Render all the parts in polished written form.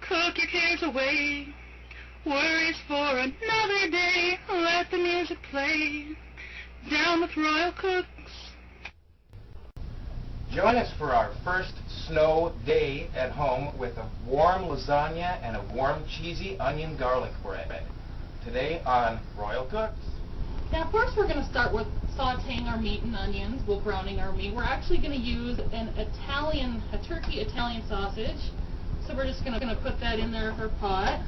Cook your cares away. Worries for another day. Let the music play. Down with Royal Cooks. Join us for our first snow day at home with a warm lasagna and a warm cheesy onion garlic bread. Today on Royal Cooks. Now first we're going to start with sauteing our meat and onions. We're browning our meat. We're actually going to use a turkey Italian sausage. So we're just going to put that in there for a pot.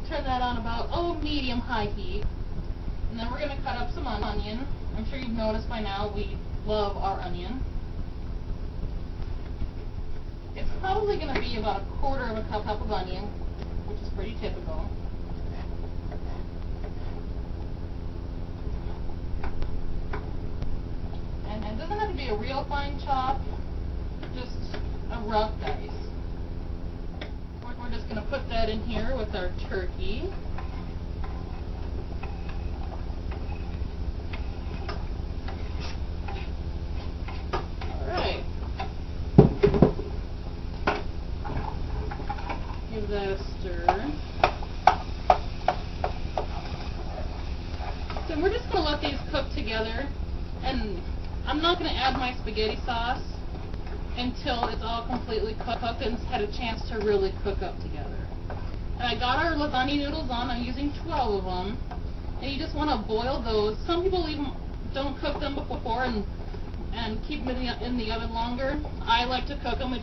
Turn that on about, medium-high heat. And then we're going to cut up some onion. I'm sure you've noticed by now we love our onion. It's probably going to be about a quarter of a cup of onion, which is pretty typical. And it doesn't have to be a real fine chop, just a rough dice. We're just going to put that in here with our turkey. Alright. Give that a stir. So we're just going to let these cook together, and I'm not going to add my spaghetti sauce until it's all completely cooked and it's had a chance to really cook up together. And I got our lasagna noodles on. I'm using 12 of them. And you just want to boil those. Some people even don't cook them before and keep them in the oven longer. I like to cook them.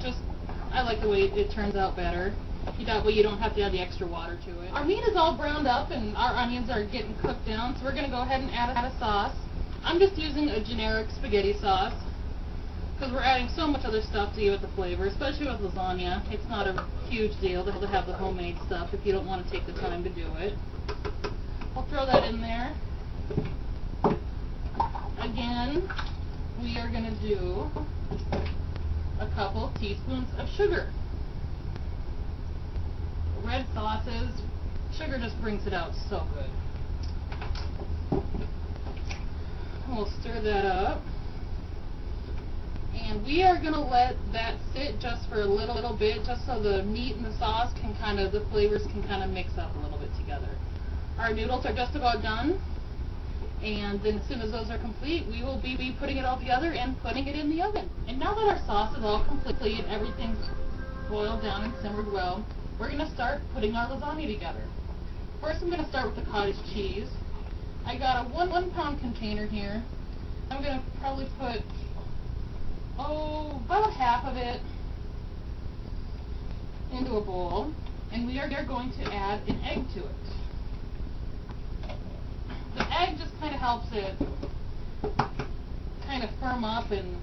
I like the way it turns out better. That way you don't have to add the extra water to it. Our meat is all browned up and our onions are getting cooked down, so we're going to go ahead and add a sauce. I'm just using a generic spaghetti sauce, because we're adding so much other stuff to give it the flavor, especially with lasagna. It's not a huge deal to have the homemade stuff if you don't want to take the time to do it. We'll throw that in there. Again, we are going to do a couple teaspoons of sugar. Red sauces, sugar just brings it out so good. We'll stir that up. And we are going to let that sit just for a little bit, just so the meat and the sauce the flavors can kind of mix up a little bit together. Our noodles are just about done, and then as soon as those are complete, we will be putting it all together and putting it in the oven. And now that our sauce is all complete and everything's boiled down and simmered well, we're going to start putting our lasagna together. First I'm going to start with the cottage cheese. I got a 1 pound container here. I'm going to probably put about half of it into a bowl, and we are going to add an egg to it. The egg just kind of helps it kind of firm up, and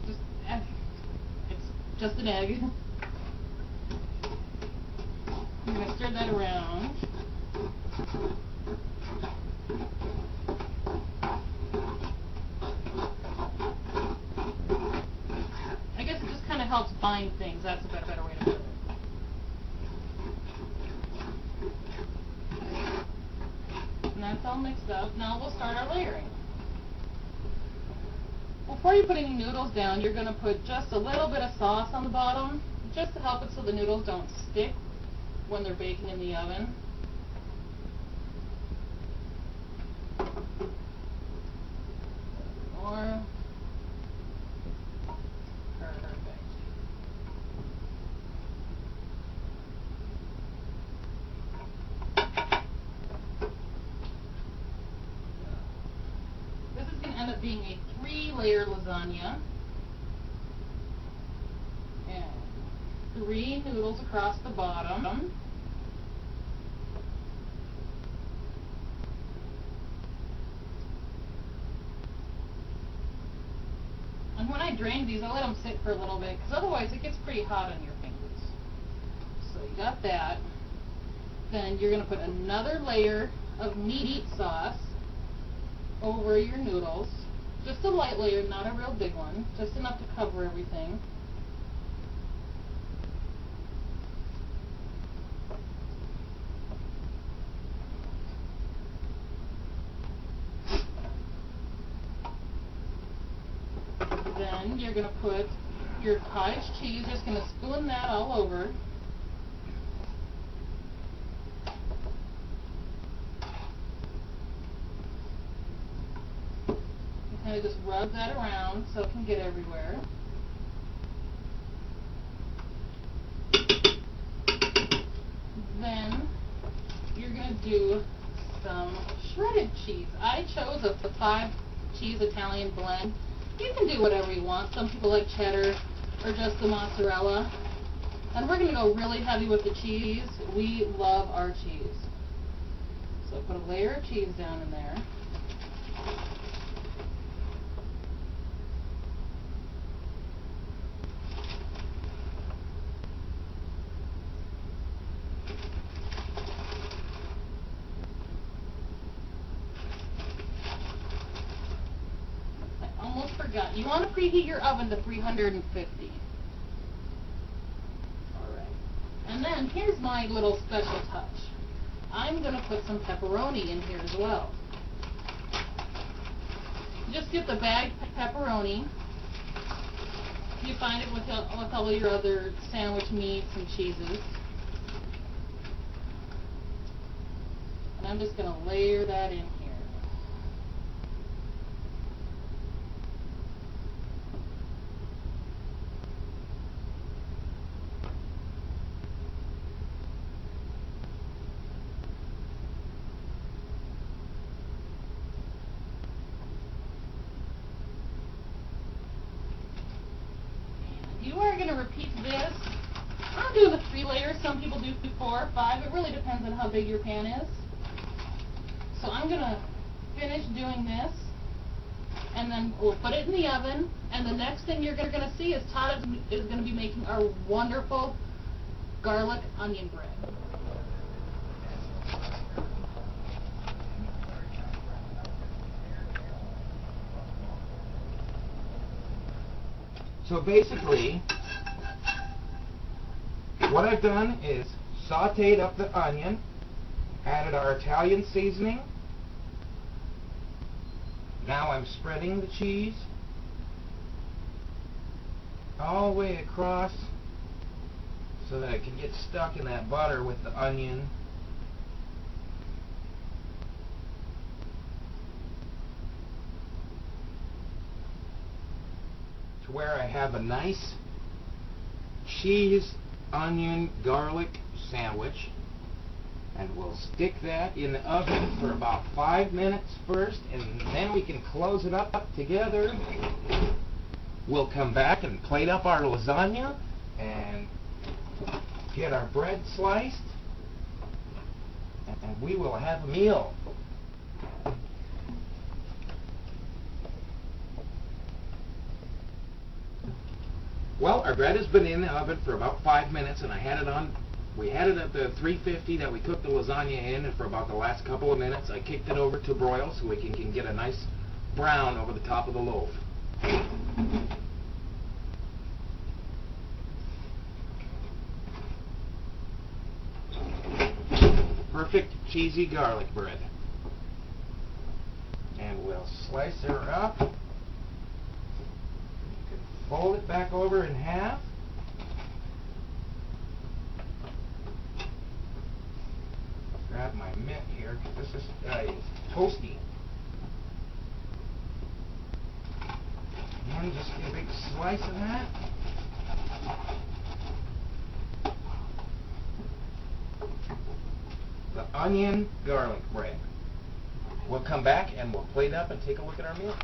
it's just an egg. I'm going to stir that around. Helps bind things. That's a better way to put it. And that's all mixed up. Now we'll start our layering. Before you put any noodles down, you're going to put just a little bit of sauce on the bottom, just to help it so the noodles don't stick when they're baking in the oven. Or end up being a 3-layer lasagna, and 3 noodles across the bottom. And when I drain these, I let them sit for a little bit, because otherwise it gets pretty hot on your fingers. So you got that. Then you're going to put another layer of meat sauce over your noodles. Just a light layer, not a real big one. Just enough to cover everything. Then you're going to put your cottage cheese. Just going to spoon that all over. Kind of just rub that around so it can get everywhere. Then you're going to do some shredded cheese. I chose a 5-cheese Italian blend. You can do whatever you want. Some people like cheddar or just the mozzarella. And we're going to go really heavy with the cheese. We love our cheese. So put a layer of cheese down in there. Almost forgot. You want to preheat your oven to 350. Alright. And then here's my little special touch. I'm going to put some pepperoni in here as well. Just get the bagged pepperoni. You find it with all your other sandwich meats and cheeses. And I'm just going to layer that in here. You are going to repeat this. I'm doing the 3 layers. Some people do 4 or 5. It really depends on how big your pan is. So I'm going to finish doing this, and then we'll put it in the oven. And the next thing you're going to see is Todd is going to be making our wonderful garlic onion bread. So basically, what I've done is sauteed up the onion, added our Italian seasoning. Now I'm spreading the cheese all the way across so that it can get stuck in that butter with the onion. Where I have a nice cheese, onion, garlic sandwich, and we'll stick that in the oven for about 5 minutes first, and then we can close it up together. We'll come back and plate up our lasagna and get our bread sliced, and we will have a meal. Well, our bread has been in the oven for about 5 minutes, and we had it at the 350 that we cooked the lasagna in, and for about the last couple of minutes I kicked it over to broil so we can get a nice brown over the top of the loaf. Perfect cheesy garlic bread. And we'll slice her up. Fold it back over in half. Grab my mitt here because this is toasty. And just get a big slice of that. The onion garlic bread. We'll come back and we'll plate up and take a look at our meal.